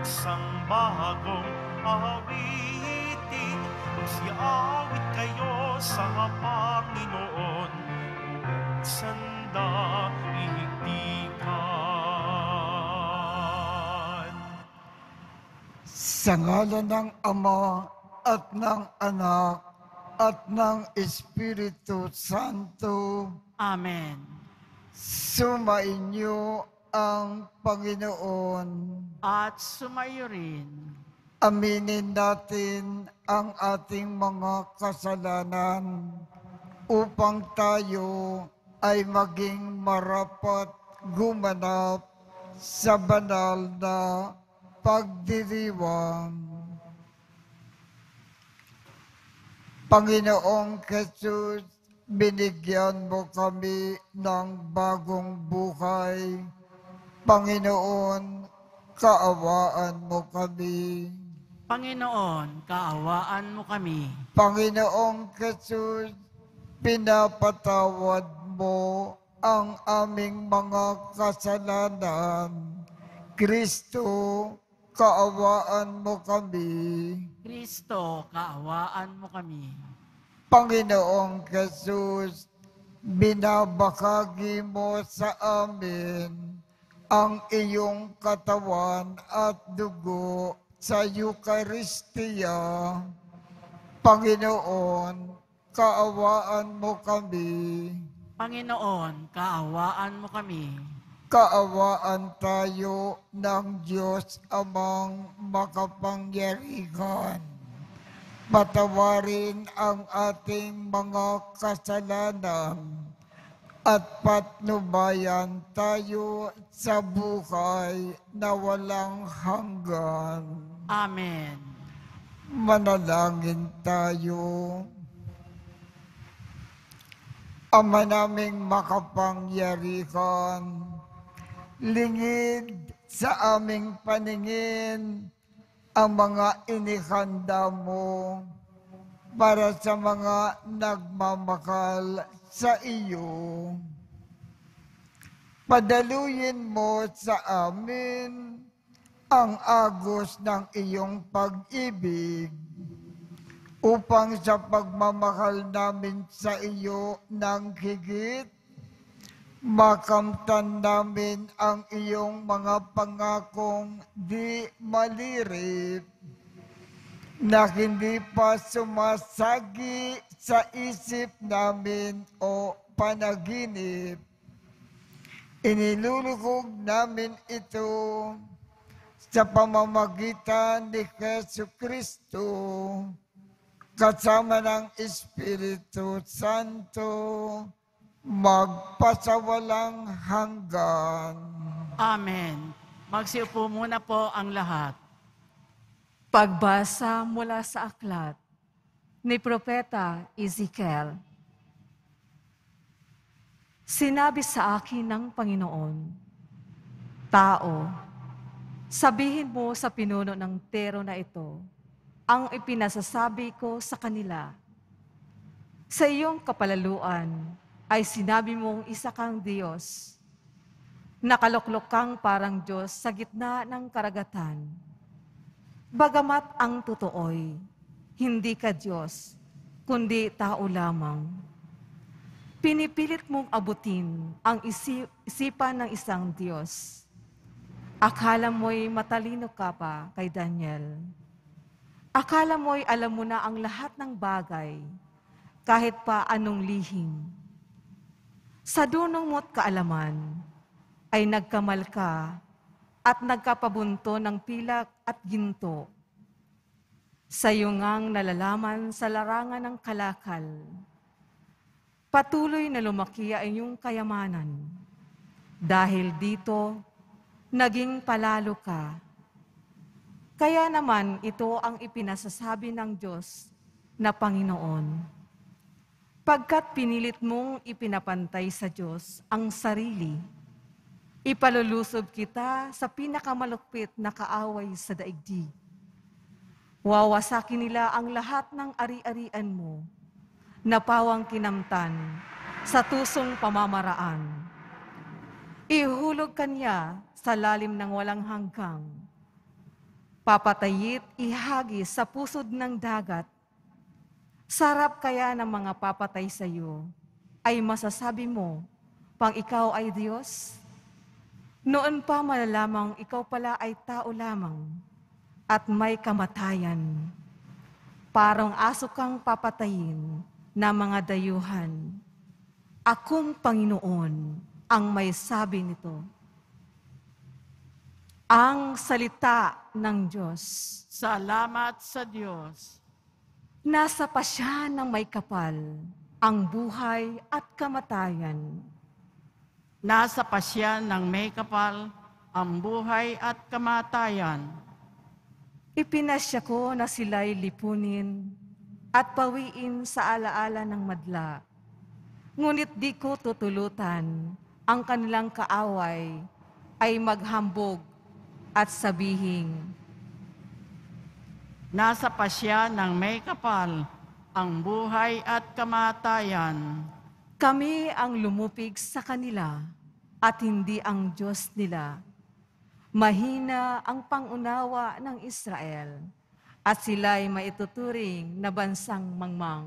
isang bagong awitin. Magsiawit kayo sa Panginoon, buong sandaigdigan. Sa ngalan ng Ama at ng Anak at ng Espiritu Santo. Amen. Sumainyo ang Panginoon. At sumayo rin. Aminin natin ang ating mga kasalanan upang tayo ay maging marapat gumanap sa banal na pagdiriwang. Panginoong Jesus, binigyan mo kami ng bagong buhay. Panginoon, kaawaan mo kami. Panginoon, kaawaan mo kami. Panginoong Jesus, pinapatawad mo ang aming mga kasalanan. Kristo, kaawaan mo kami. Kristo, kaawaan mo kami. Panginoong Jesus, binabahagi mo sa amin ang iyong katawan at dugo sa Eucharistia. Panginoon, kaawaan mo kami. Panginoon, kaawaan mo kami. Kaawaan tayo ng Diyos Amang makapangyarihan. Patawarin ang ating mga kasalanan at patnubayan tayo sa buhay na walang hanggan. Amen. Manalangin tayo. Ama naming makapangyarihan, lingid sa aming paningin ang mga inihanda mo para sa mga nagmamahal sa iyo. Padaluyin mo sa amin ang agos ng iyong pag-ibig upang sa pagmamahal namin sa iyo ng higit, makamtan namin ang iyong mga pangakong di malirip na hindi pa sumasagi sa isip namin o panaginip. Iniluluhog namin ito sa pamamagitan ni Jesucristo kasama ng Espiritu Santo, magpasawalang hanggan. Amen. Magsiupo muna po ang lahat. Pagbasa mula sa aklat ni Propeta Ezekiel. Sinabi sa akin ng Panginoon, Tao, sabihin mo sa pinuno ng tero na ito, ang ipinasasabi ko sa kanila. Sa iyong kapalaluan ay sinabi mong isa kang Diyos. Nakaluklok kang parang Diyos sa gitna ng karagatan. Bagamat ang totoo'y, hindi ka Diyos, kundi tao lamang. Pinipilit mong abutin ang isipan ng isang Diyos. Akala mo'y matalino ka pa kay Daniel. Akala mo'y alam mo na ang lahat ng bagay, kahit pa anong lihim. Sa dunong mo't kaalaman, ay nagkamal ka at nagkapabunto ng pilak at ginto. Sa iyo ngang nalalaman sa larangan ng kalakal. Patuloy na lumaki ang iyong kayamanan. Dahil dito, naging palalo ka. Kaya naman ito ang ipinasasabi ng Diyos na Panginoon. Pagkat pinilit mong ipinapantay sa Diyos ang sarili, ipalulusob kita sa pinakamalukpit na kaaway sa daigdig. Wawasakin nila ang lahat ng ari-arian mo, na pawang kinamtan sa tusong pamamaraan. Ihulog kanya sa lalim ng walang hanggang. papatayit ihagis sa pusod ng dagat. Sarap kaya ng mga papatay sa iyo, ay masasabi mo, pang ikaw ay Diyos? Noon pa malalamang ikaw pala ay tao lamang, at may kamatayan. Parang aso kang papatayin na mga dayuhan. Akong Panginoon ang may sabi nito. Ang salita ng Diyos. Salamat sa Diyos. Nasa pasya ng may kapal ang buhay at kamatayan. Nasa pasyan ng may kapal ang buhay at kamatayan. Ipinasya ko na sila'y lipunin at pawiin sa alaala ng madla. Ngunit di ko tutulutan ang kanilang kaaway ay maghambog at sabihing, Nasa pasya ng may kapal ang buhay at kamatayan. kami ang lumupig sa kanila at hindi ang Diyos nila. Mahina ang pangunawa ng Israel at sila'y maituturing na bansang mangmang.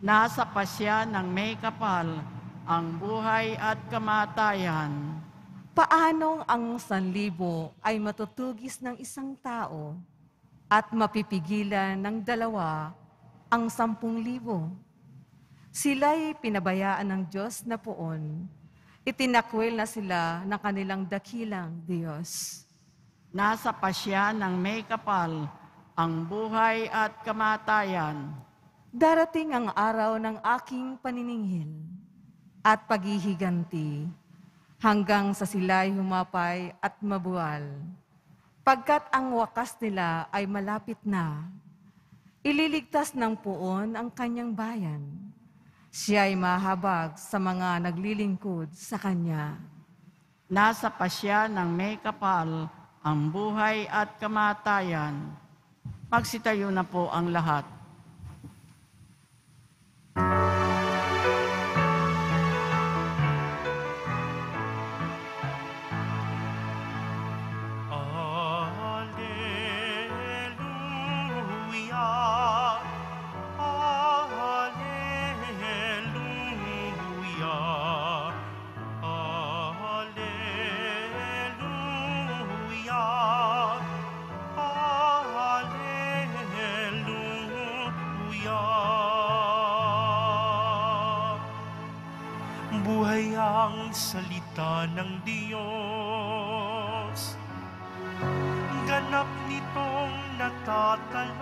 Nasa pasya ng may kapal ang buhay at kamatayan. Paanong ang 1,000 ay matutugis ng isang tao at mapipigilan ng 2 ang 10,000? Sila'y pinabayaan ng Diyos na poon. Itinakwil na sila ng kanilang dakilang Diyos. Nasa pasya ng may kapal ang buhay at kamatayan. Darating ang araw ng aking paniningil at paghihiganti hanggang sa sila'y humapay at mabuwal. Pagkat ang wakas nila ay malapit na, ililigtas ng poon ang kanyang bayan. Siya'y mahabag sa mga naglilingkod sa kanya. Nasa pasya ng may kapal ang buhay at kamatayan. Magsitayo na po ang lahat. Alleluia, Alleluia, Alleluia, Alleluia. Buhay ang salita ng Diyos, ganap nitong natatalos,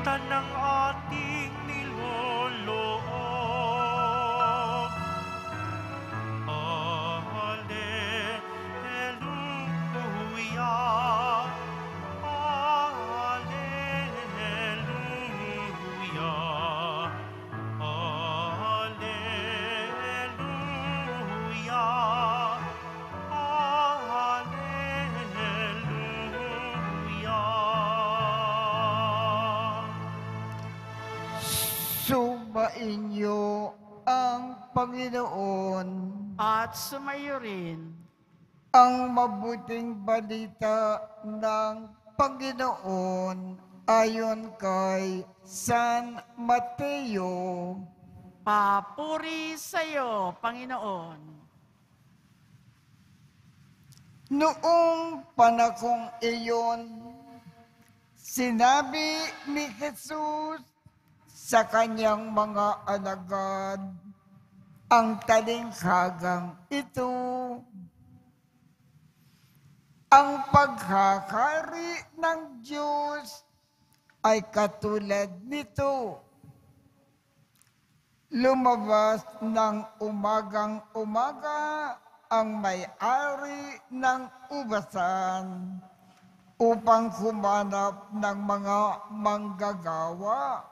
tanang ating niloloob. Alleluia, Alleluia, Alleluia, Alleluia. Sumainyo ang Panginoon. At sumayo rin Ang mabuting balita ng Panginoon ayon kay San Mateo. papuri sa iyo, Panginoon. Noong panahong iyon, sinabi ni Jesus sa kanyang mga alagad, ang talinghagang ito, ang paghahari ng Diyos ay katulad nito. Lumabas ng umagang-umaga ang may-ari ng ubasan upang humanap ng mga manggagawa.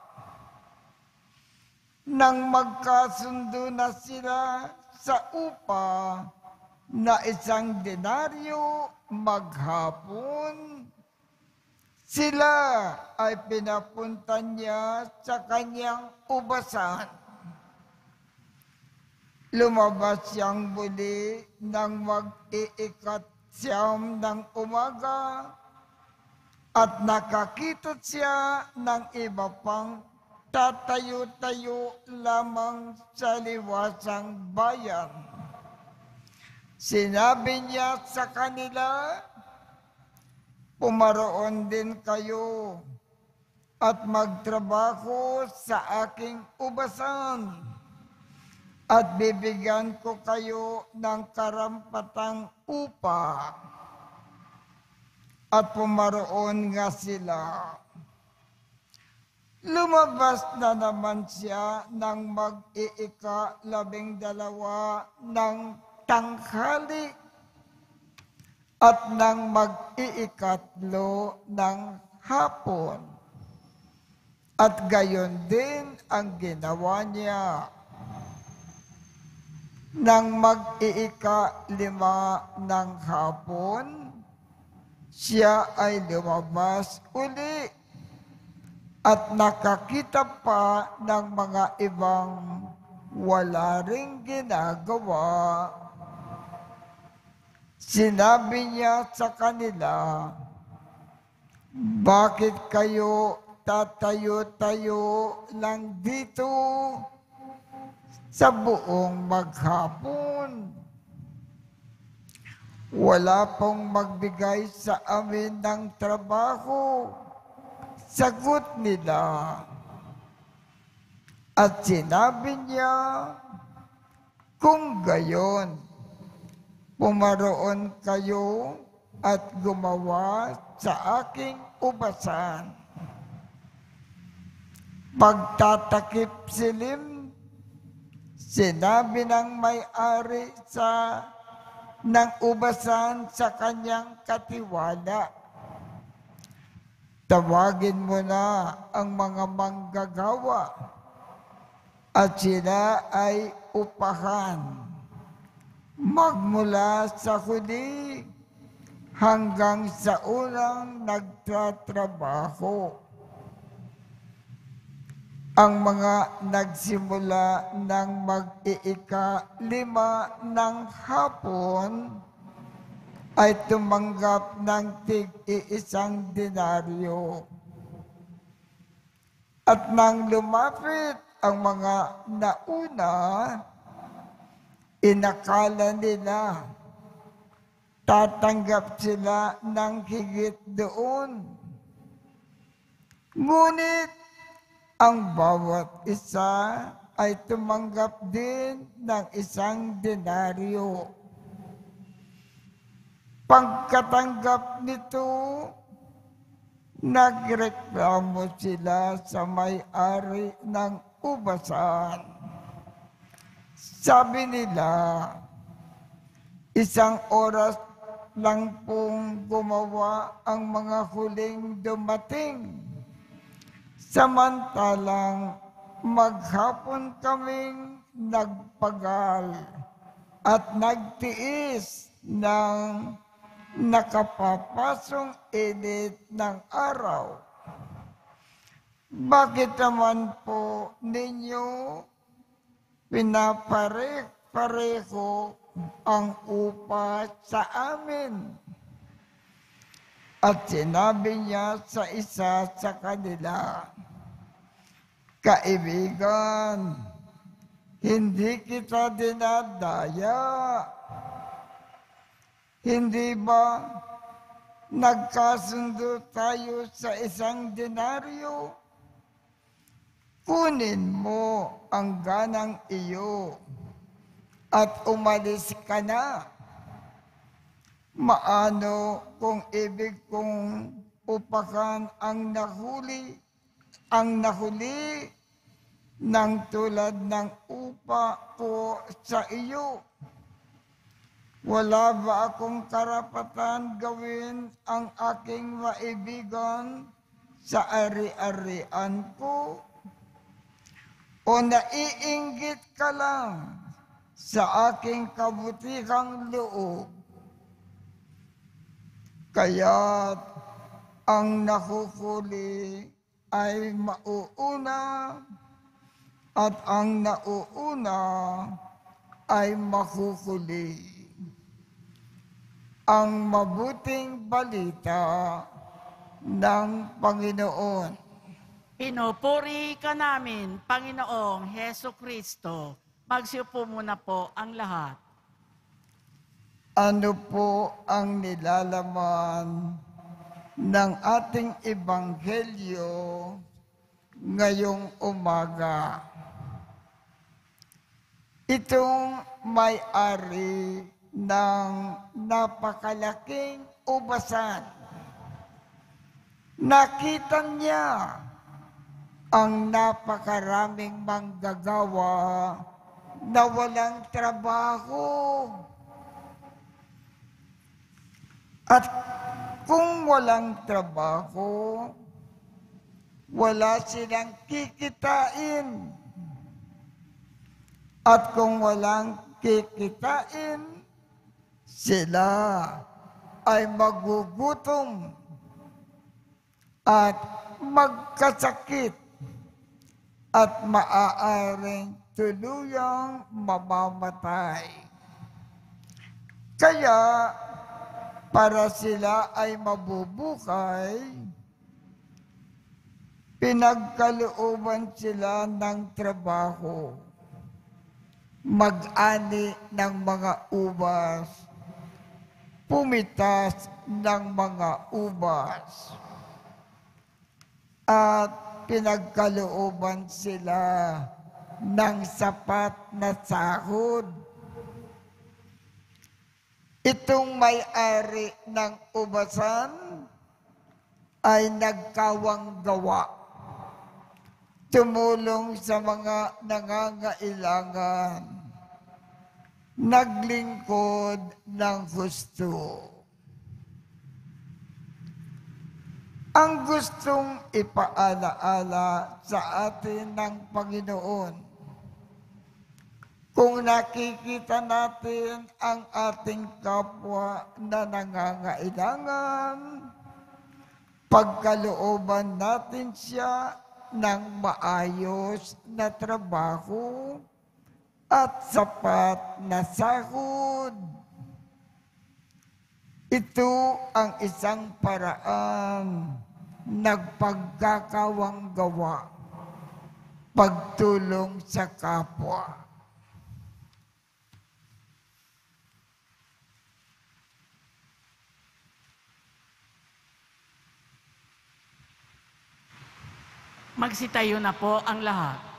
Nang magkasundo na sila sa upa na 1 denaryo maghapon, sila ay pinapunta niya sa kanyang ubasan. Lumabas siyang muli nang mag-iikat ng umaga at nakakita siya ng iba pang tatayo-tayo lamang sa liwasang bayan. Sinabi niya sa kanila, pumaroon din kayo at magtrabaho sa aking ubasan at bibigyan ko kayo ng karampatang upa. At pumaroon nga sila. Lumabas na naman siya ng mag-12 ng tanghali at ng mag-13 ng hapon. At gayon din ang ginawa niya. Nang mag-15 ng hapon, siya ay lumabas uli at nakakita pa ng mga ibang wala ring ginagawa. Sinabi niya sa kanila, bakit kayo tatayo-tayo lang dito sa buong maghapon? Wala pong magbigay sa amin ng trabaho. Sagot nila. At sinabi niya, kung gayon, pumaroon kayo at gumawa sa aking ubasan. Pagtatakip silim, sinabi ng may-ari ng ubasan sa kanyang katiwala, tawagin mo na ang mga manggagawa at sila ay upahan magmula sa huli hanggang sa unang nagtatrabaho. Ang mga nagsimula ng mag-15 ng hapon ay tumanggap ng tig-1 denaryo. At nang lumapit ang mga nauna, inakala nila tatanggap sila ng higit doon. Ngunit ang bawat isa ay tumanggap din ng 1 denaryo. Pagkatanggap nito, nagreklamo sila sa may-ari ng ubasan. Sabi nila, 1 oras lang pong gumawa ang mga huling dumating. Samantalang maghapon kaming nagpagal at nagtiis ng nakapapasong init ng araw. Bakit naman po ninyo pinapareho ang upa sa amin? At sinabi niya sa isa sa kanila, kaibigan, hindi kita dinadaya. Hindi ba nagkasundo tayo sa 1 denaryo? Kunin mo ang ganang iyo at umalis ka na. Maano kung ibig kong upakan ang nahuli ng tulad ng upa ko sa iyo? Wala ba akong karapatan gawin ang aking maibigan sa ari-arian ko? O naiinggit ka lang sa aking kabutihang loob? Kaya't ang nahuhuli ay mauuna at ang nauuna ay mahuhuli. ang mabuting balita ng Panginoon. Pinupuri ka namin, Panginoong Heso Kristo. Magsiupo muna po ang lahat. Ano po ang nilalaman ng ating ebanghelyo ngayong umaga? Itong may-ari ng napakalaking ubasan. Nakita niya ang napakaraming manggagawa na walang trabaho. At kung walang trabaho, wala silang kikitain. At kung walang kikitain, sila ay magugutom at magkasakit at maaaring tuluyang mamamatay. Kaya, para sila ay mabubuhay, pinagkalooban sila ng trabaho, mag-ani ng mga ubas, pumitas ng mga ubas, at pinagkalooban sila ng sapat na sahod. Itong may-ari ng ubasan ay nagkawang gawa. Tumulong sa mga nangangailangan. Naglingkod ng gusto. Ang gustong ipaalaala sa atin ng Panginoon, kung nakikita natin ang ating kapwa na nangangailangan, pagkalooban natin siya ng maayos na trabaho at sapat na sahod. Ito ang isang paraan nagpagkakawang gawa, pagtulong sa kapwa. Magsitayo na po ang lahat.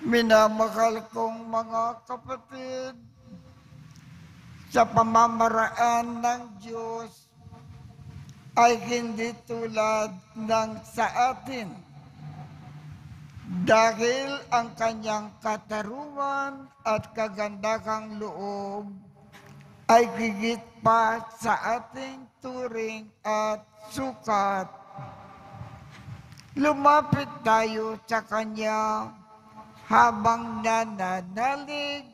Minamahal kong mga kapatid, sa pamamaraan ng Diyos ay hindi tulad ng sa atin. Dahil ang kanyang katarungan at kagandahang loob ay higit pa sa ating turing at sukat. Lumapit tayo sa kanya habang nananalig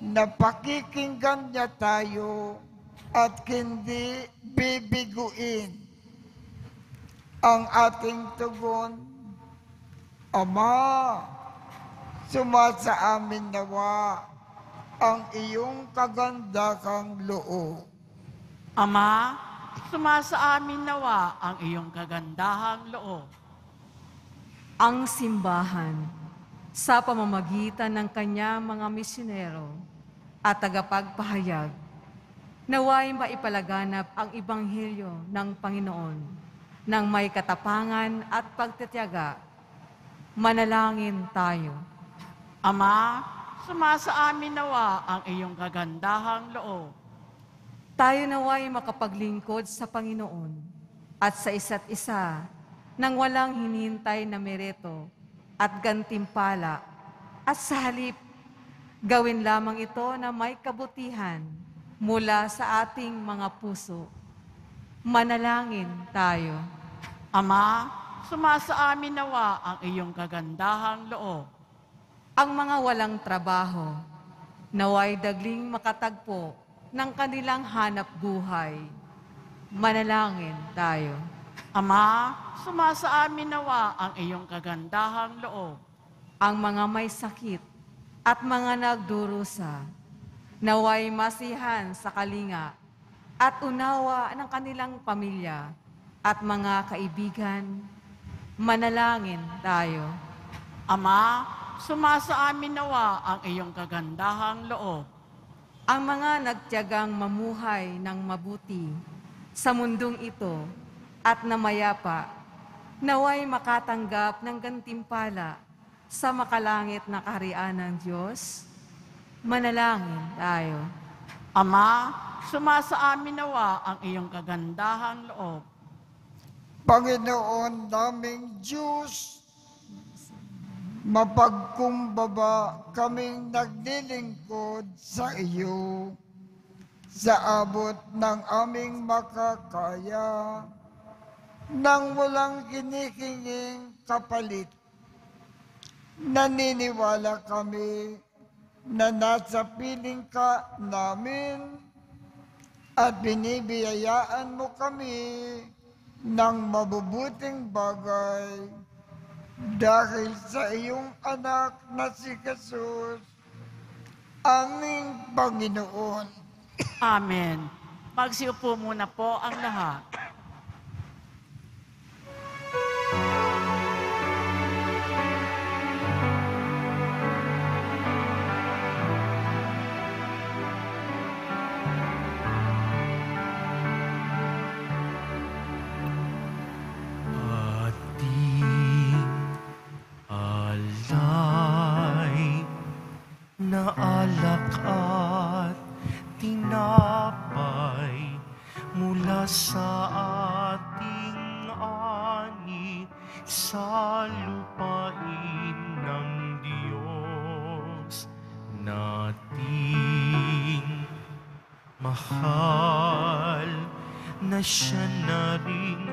na pakikinggan niya tayo at hindi bibiguin. Ang ating tugon, Ama, sumasa amin nawa ang iyong kagandahang loob. Ama, sumasa amin nawa ang iyong kagandahang loob. Ang simbahan, sa pamamagitan ng kanya mga misyonero at tagapagpahayag, naway maipalaganap ang Ebanghelyo ng Panginoon ng may katapangan at pagtitiyaga. Manalangin tayo. Ama, sumasa amin nawa ang iyong kagandahang loob. Tayo naway makapaglingkod sa Panginoon at sa isa't isa nang walang hinihintay na mereto at gantimpala, at sa halip, gawin lamang ito na may kabutihan mula sa ating mga puso. Manalangin tayo. Ama, sumasa amin nawa ang iyong kagandahang loob. Ang mga walang trabaho, naway dagling makatagpo ng kanilang hanap buhay. Manalangin tayo. Ama, sumasa amin nawa ang iyong kagandahang loob. Ang mga may sakit at mga nagdurusa, naway masihan sa kalinga at unawa ng kanilang pamilya at mga kaibigan, manalangin tayo. Ama, sumasa amin nawa ang iyong kagandahang loob. Ang mga nagtiyagang mamuhay ng mabuti sa mundong ito at namayapa, naway makatanggap ng gantimpala sa makalangit na kaharian ng Diyos. Manalangin tayo. Ama, sumasa amin nawa ang iyong kagandahang loob. Panginoon naming Diyos, mapagkumbaba kaming naglilingkod sa iyo sa abot ng aming makakaya, nang walang kinikinging kapalit. Naniniwala kami na nasa piling ka namin at binibiyayaan mo kami ng mabubuting bagay dahil sa iyong anak na si Jesus, aming Panginoon. Amen. Magsiupo muna po ang lahat. Na alak at tinapay mula sa ating ani sa lupain ng Diyos nating mahal, na siya na rin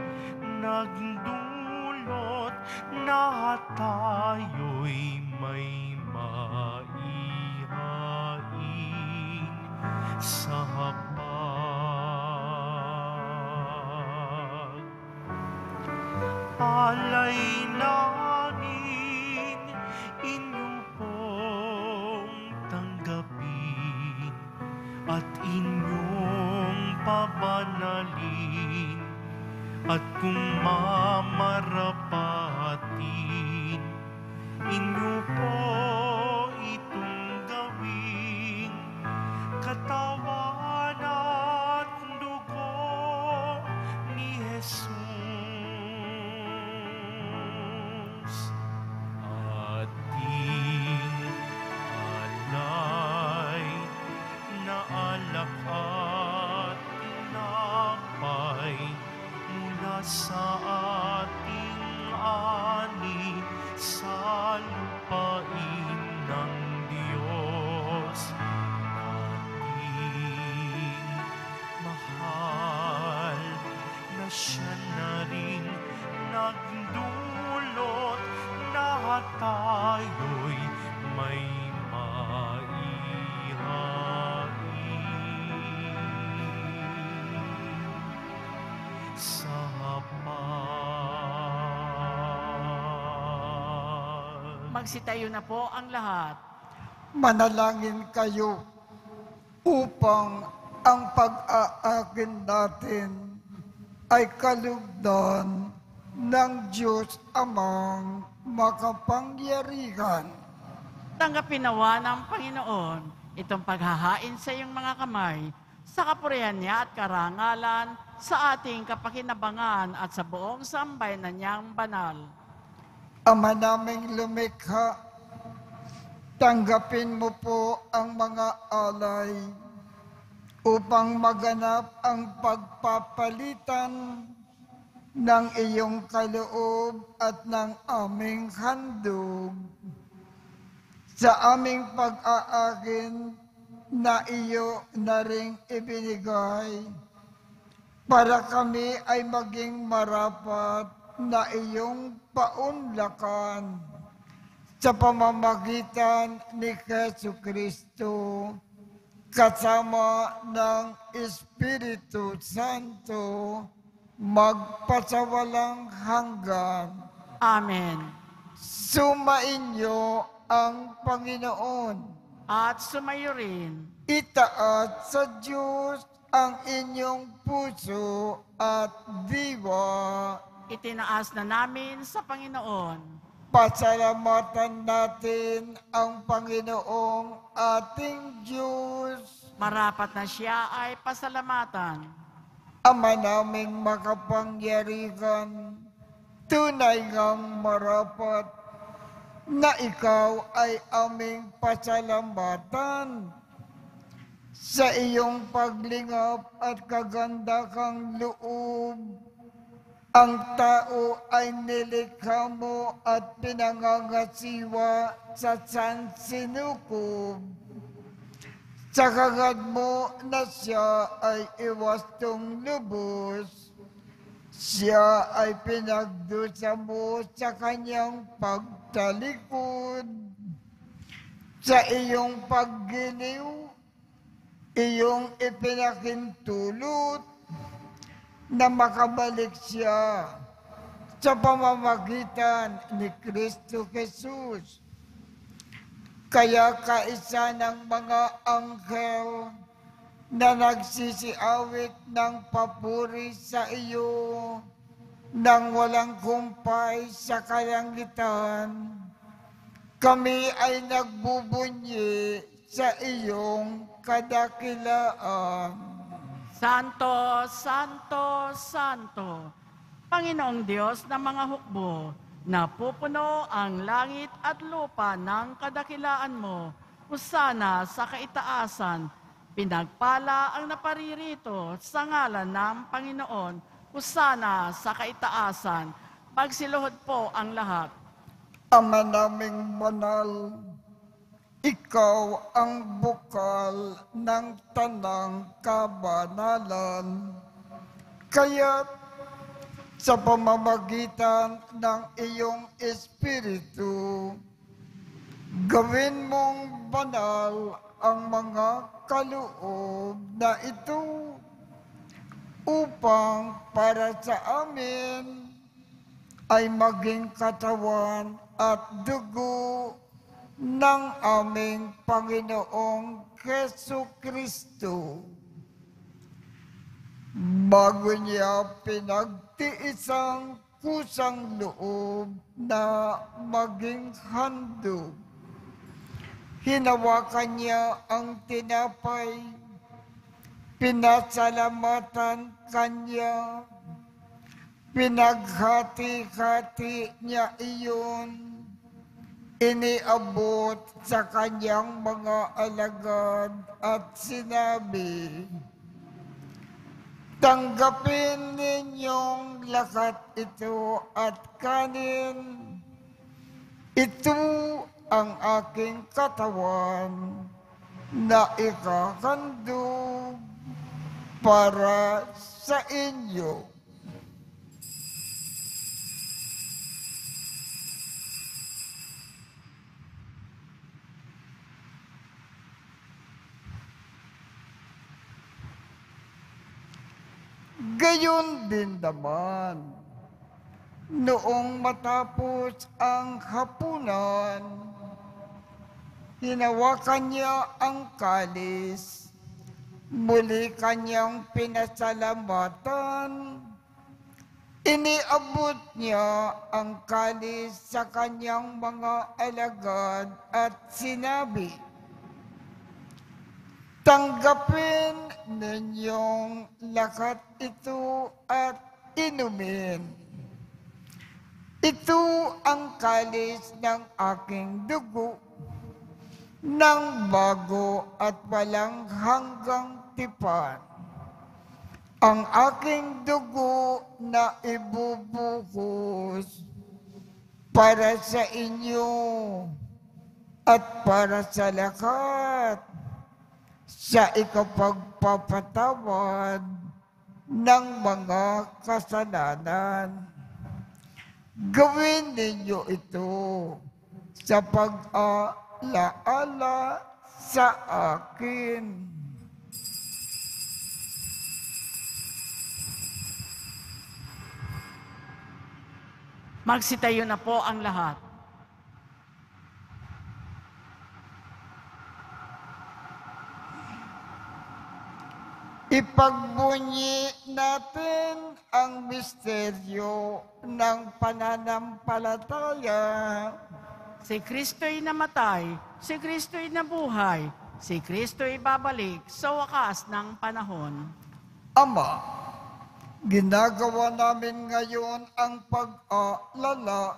nagdulot na tayo'y may maihain sa hapag. Alay namin inyong pong tanggapin at inyong pabanalin, at kung mamarapatin, inyo po itong gawin katawan at dugo ni Jesus. Ating alay na alak at tinapay mula sa ating ani sa lupain ng Diyos nating mahal, na siya na rin nagdulot na tayo'y may maihain sa hapag. Magsitayo na po ang lahat. Manalangin kayo upang ang pag-aakin natin ay kalugdan ng Diyos Amang makapangyarihan. Tanggapin nawa ng Panginoon itong paghahain sa iyong mga kamay sa kapurihan niya at karangalan sa ating kapakinabangan at sa buong sambayanan niyang banal. Ama naming lumikha, tanggapin mo po ang mga alay upang maganap ang pagpapalitan ng iyong kaloob at ng aming handog. Sa aming pag-aakin na iyo na ring ibinigay, para kami ay maging marapat na iyong paunlakan sa pamamagitan ni Jesucristo, kasama ng Espiritu Santo, magpasawalang hanggan. Amen. Sumainyo ang Panginoon. At sumayo rin. Itaat sa Diyos ang inyong puso at diwa. Itinaas na namin sa Panginoon. Pasalamatan natin ang Panginoong ating Diyos. Marapat na siya ay pasalamatan. Ama naming makapangyarihan, tunay ngang marapat na ikaw ay aming pasalamatan sa iyong paglingap at kaganda kang loob. Ang tao ay nilikha mo at pinangangasiwa sa sansinukob. Sa kagad mo na siya ay iwastong lubos, siya ay pinagdusa mo sa kanyang pagtalikod. Sa iyong paggiliw, iyong ipinakintulot na makabalik siya sa pamamagitan ni Kristo Jesus. Kaya kaisa ng mga anghel na nagsisiawit ng papuri sa iyo nang walang kumpay sa kalangitan, kami ay nagbubunyi sa iyong kadakilaan. Santo, Santo, Santo, Panginoong Diyos ng mga hukbo, napupuno ang langit at lupa ng kadakilaan mo. Husana sa kaitaasan, pinagpala ang naparirito sa ngalan ng Panginoon. Husana sa kaitaasan, pagsiluhod po ang lahat. Ama naming banal, ikaw ang bukal ng tanang kabanalan. Kaya't sa pamamagitan ng iyong Espiritu, gawin mong banal ang mga kaloob na ito upang para sa amin ay maging katawan at dugo ng aming Panginoong Jesucristo. Bago niya pinagtiisang kusang loob na maging handog, hinawakan niya ang tinapay, pinasalamatan kanya, pinaghati-hati niya iyon, iniabot sa kanyang mga alagad at sinabi, "Tanggapin ninyong lahat ito at kanin. Ito ang aking katawan na ikakandog para sa inyo." Gayon din naman, noong matapos ang hapunan, hinawakan niya ang kalis, muli kanyang pinasalamatan, iniabot niya ang kalis sa kanyang mga alagad at sinabi, "Tanggapin ninyong lahat ito at inumin. Ito ang kalis ng aking dugo, ng bago at walang hanggang tipan. Ang aking dugo na ibubuhos para sa inyo at para sa lahat sa ikapagpapatawad ng mga kasalanan. Gawin ninyo ito sa pag-alaala sa akin." Magsitayo na po ang lahat. Ipagbunyi natin ang misteryo ng pananampalataya. Si Kristo'y namatay, si Kristo'y nabuhay, si Kristo'y babalik sa wakas ng panahon. Ama, ginagawa namin ngayon ang pag-aalala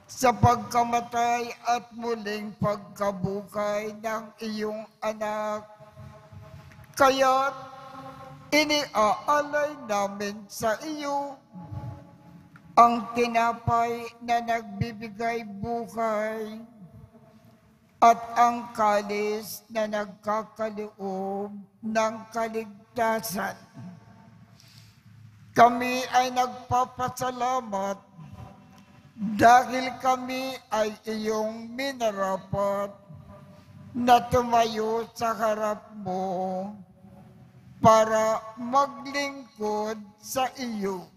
sa pagkamatay at muling pagkabuhay ng iyong anak. Kaya't iniaalay namin sa iyo ang tinapay na nagbibigay buhay at ang kalis na nagkakaloob ng kaligtasan. Kami ay nagpapasalamat dahil kami ay iyong minarapat na tumayo sa harap mo para maglingkod sa iyo.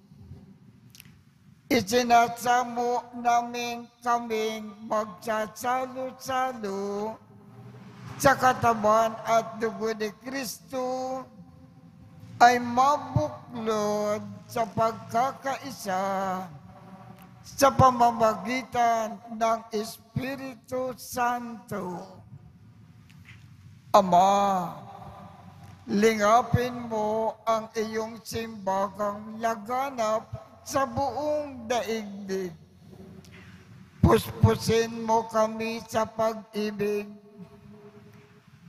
Isinasamo namin kaming magsasalo-salo sa katawan at dugo ni Kristo ay mabuklod sa pagkakaisa sa pamamagitan ng Espiritu Santo. Ama, lingapin mo ang iyong simbagang laganap sa buong daigdig. Puspusin mo kami sa pag-ibig.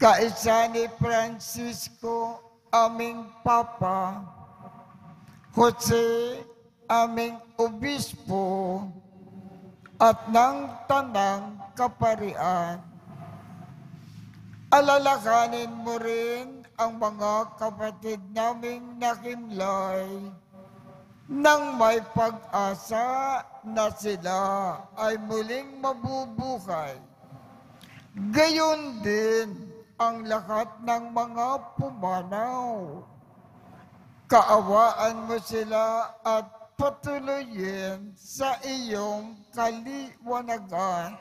Kaisa ni Francisco, aming Papa, Jose, aming Obispo, at ng Tanang Kaparian. Alalakanin mo rin ang mga kapatid naming nakimlay nang may pag-asa na sila ay muling mabubuhay. Gayon din ang lahat ng mga pumanaw. Kaawaan mo sila at patuloyin sa iyong kaliwanagan.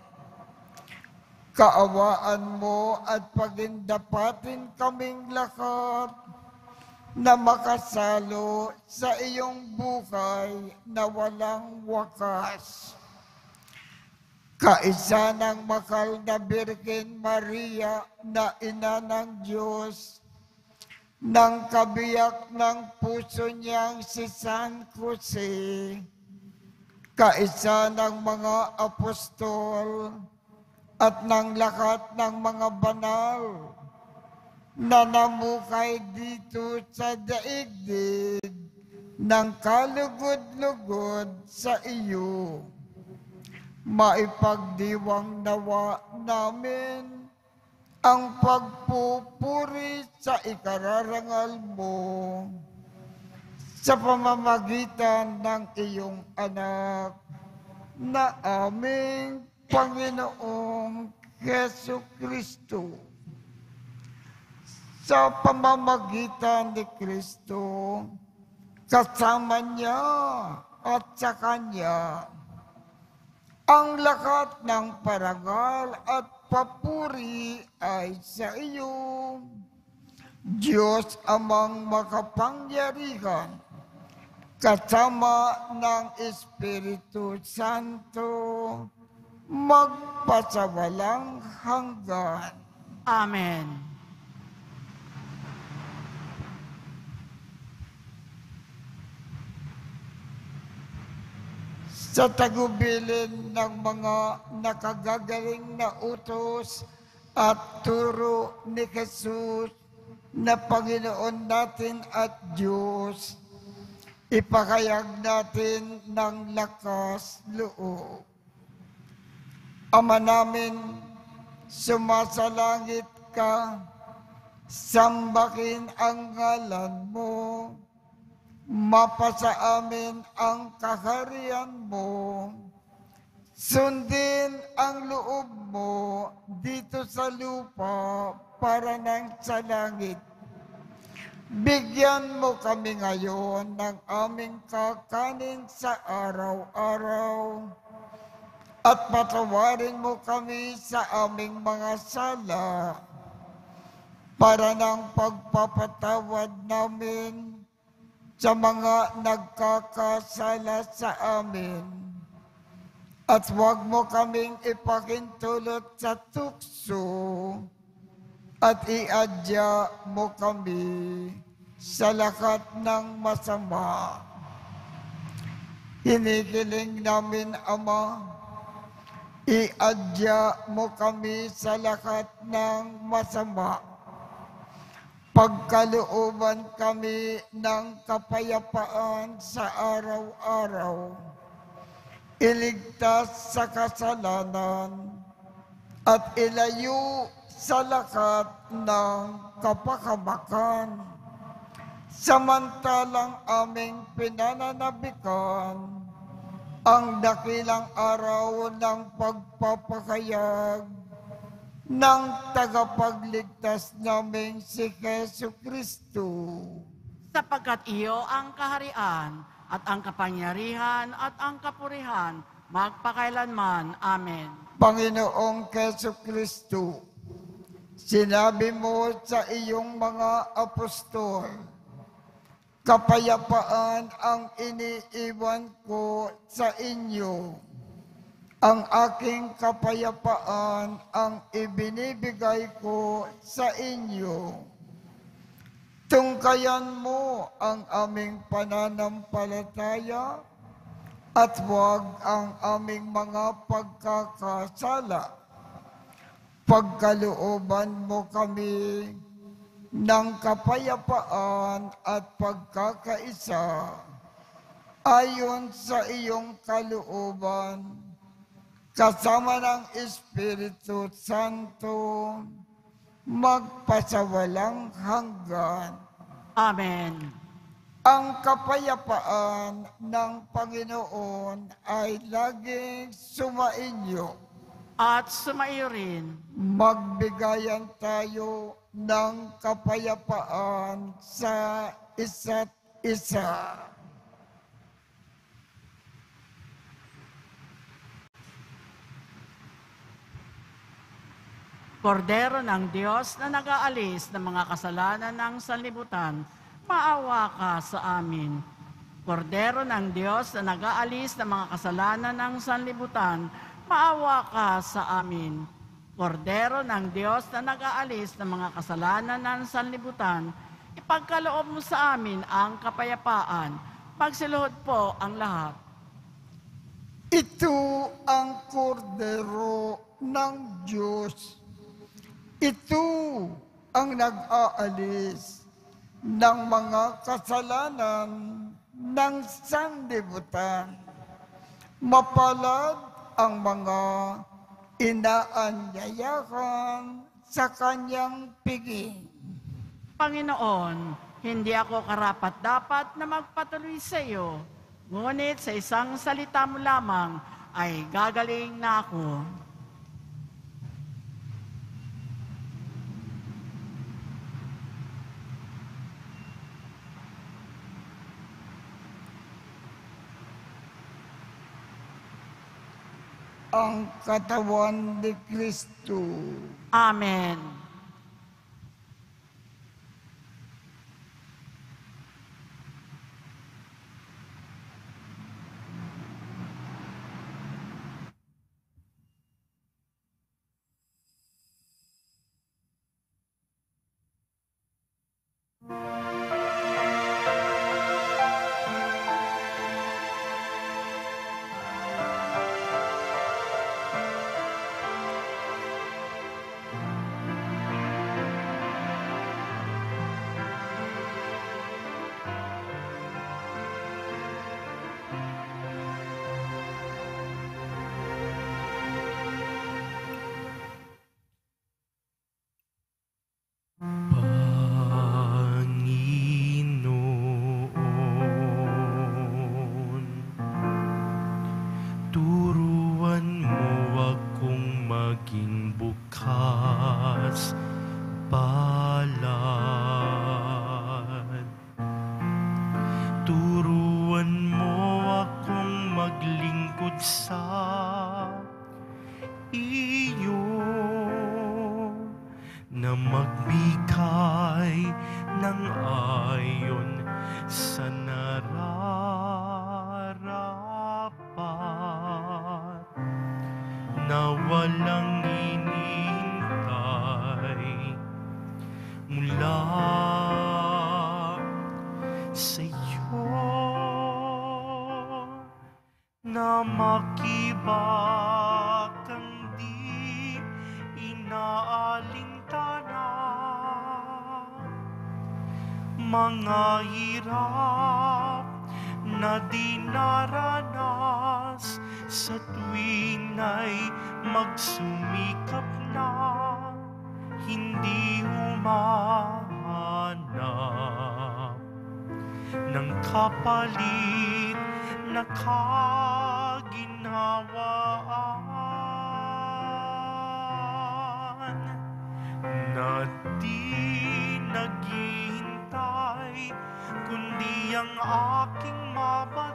Kaawaan mo at pagindapatin kaming lahat na makasalo sa iyong buhay na walang wakas. Kaisa ng mahal na Birhen Maria na ina ng Diyos, ng kabiyak ng puso niyang si San Jose, kaisa ng mga apostol, at ng lahat ng mga banal na namukay dito sa daigdig ng kalugod-lugod sa iyo. Maipagdiwang nawa namin ang pagpupuri sa ikararangal mo sa pamamagitan ng iyong anak na aming Panginoong Hesu Kristo. Sa pamamagitan ni Kristo, kasama niya at sa Kanya, ang lahat ng parangal at papuri ay sa iyo, Diyos amang makapangyarihan, kasama ng Espiritu Santo, magpasawalang hanggan. Amen. Sa tagubilin ng mga nakagagaling na utos at turo ni Jesus na Panginoon natin at Diyos, ipakayag natin ng lakas loob. Ama namin, sumasalangit ka, sambahin ang ngalan mo, mapasa amin ang kaharian mo, sundin ang loob mo dito sa lupa para nang sa langit. Bigyan mo kami ngayon ng aming kakanin sa araw-araw at patawarin mo kami sa aming mga sala para ng pagpapatawad namin sa mga nagkakasala sa amin. At huwag mo kaming ipakintulot sa tukso at iadya mo kami sa lakat ng masama. Hinihiling namin, Ama, iadya mo kami sa lakat ng masama. Pagkalooban kami ng kapayapaan sa araw-araw. Iligtas sa kasalanan at ilayo sa lakat ng kapakamakan. Samantalang aming pinananabikan ang dakilang araw ng pagpapakayag ng tagapagligtas naming si Jesucristo. Sapagkat iyo ang kaharian at ang kapangyarihan at ang kapurihan magpakailanman. Amen. Panginoong Jesucristo, sinabi mo sa iyong mga apostol, kapayapaan ang iniiwan ko sa inyo. Ang aking kapayapaan ang ibinibigay ko sa inyo. Tungkayan mo ang aming pananampalataya at huwag ang aming mga pagkakasala. Pagkalooban mo kami ng kapayapaan at pagkakaisa ayon sa iyong kalooban, kasama ng Espiritu Santo, magpasawalang hanggan. Amen. Ang kapayapaan ng Panginoon ay laging sumainyo. At sumaiyo rin. Magbigayan tayo ng kapayapaan sa isa't isa. Kordero ng Diyos na nag-aalis ng mga kasalanan ng sanlibutan, maawa ka sa amin. Kordero ng Diyos na nag-aalis ng mga kasalanan ng sanlibutan, maawa ka sa amin. Kordero ng Diyos na nag-aalis ng mga kasalanan ng sanlibutan, ipagkaloob mo sa amin ang kapayapaan. Magsiluhod po ang lahat. Ito ang kordero ng Diyos. Ito ang nag-aalis ng mga kasalanan ng sanlibutan. Mapalad ang mga inaanyayahan sa kanyang piging. Panginoon, hindi ako karapat-dapat na magpatuloy sa iyo, ngunit sa isang salita mo lamang ay gagaling na ako. Ang katawan ni Kristo. Amen. iyo na magbigay ng ayon sa nararapat na walang inintay mula sa iyo na makibakang di inaalintana mga hirap na dinaranas sa tuwing ay magsumikap na hindi humahanap ng kapalit na kaginhawaan na di naghihintay kundi ang aking mabatid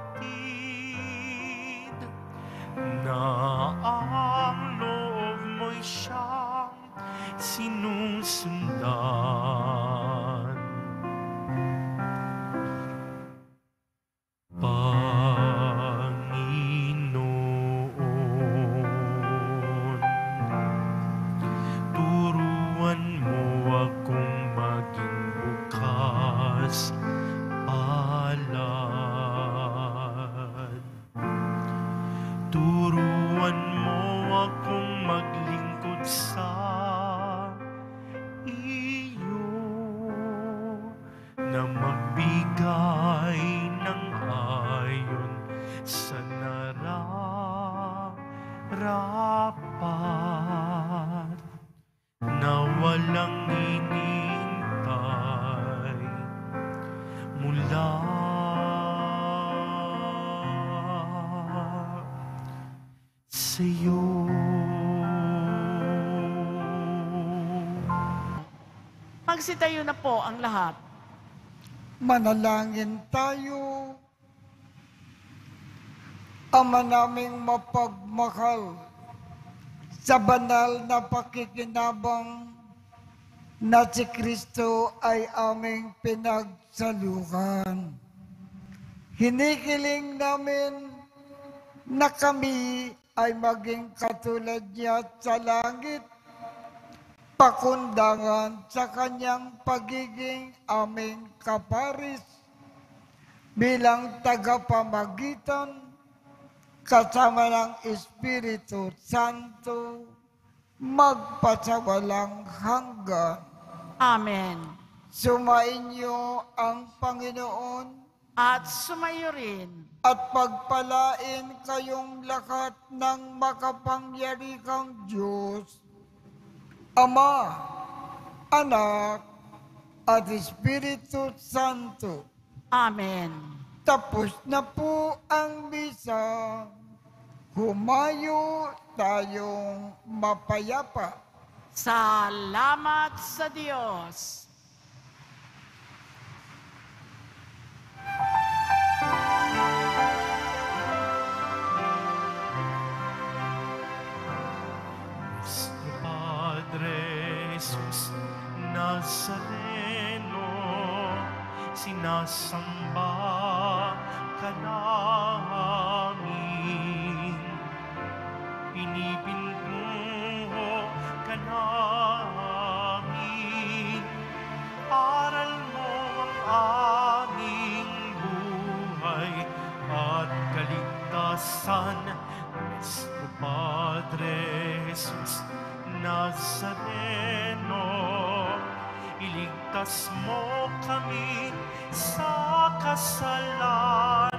na ang loob mo'y siyang sinusundan. Panginoon, turuan mo akong maging bukas palad. Turuan mo akong maglingkod sa iyo na magbigay ng ayon sa nararapat na walang inintay mula sa iyo. Magsitayo na po ang lahat. Manalangin tayo. Ama naming mapagmahal, sa banal na pakikinabang na si Kristo ay aming pinagsaluhan. Hinihiling namin na kami ay maging katulad niya sa langit, pakundangan sa kanyang pagiging aming kaparis bilang tagapamagitan kasama ng Espiritu Santo magpasawalang hanggan. Amen. Sumainyo ang Panginoon At sumayo rin at pagpalain kayong lahat ng makapangyarihang Diyos, Ama, Anak, at Espiritu Santo. Amen. Tapos na po ang misa. Humayo tayong mapayapa. Salamat sa Diyos. Nuestro Padre Jesus Nazareno, sinasamba ka namin, pinipintuho ka namin, aral mo ang aming buhay at kaligtasan. Nuestro Padre Jesus Nazareno, iligtas mo kami sa kasalanan.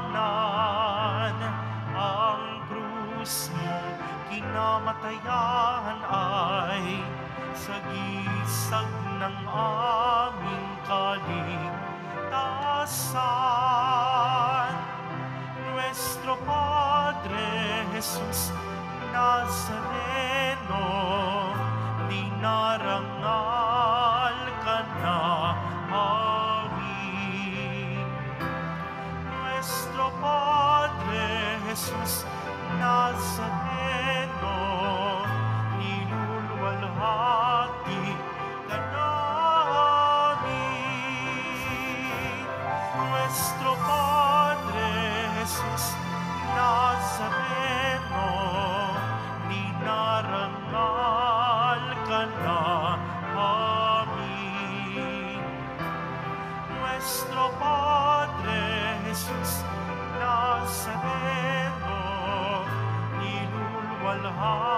Ang krus mong kinamatayan ay sagisag ng aming kaligtasan. Nuestro Padre Jesus Nazareno, dinarangal ka na amin. Nuestro Padre Jesus Nazareno, minamahal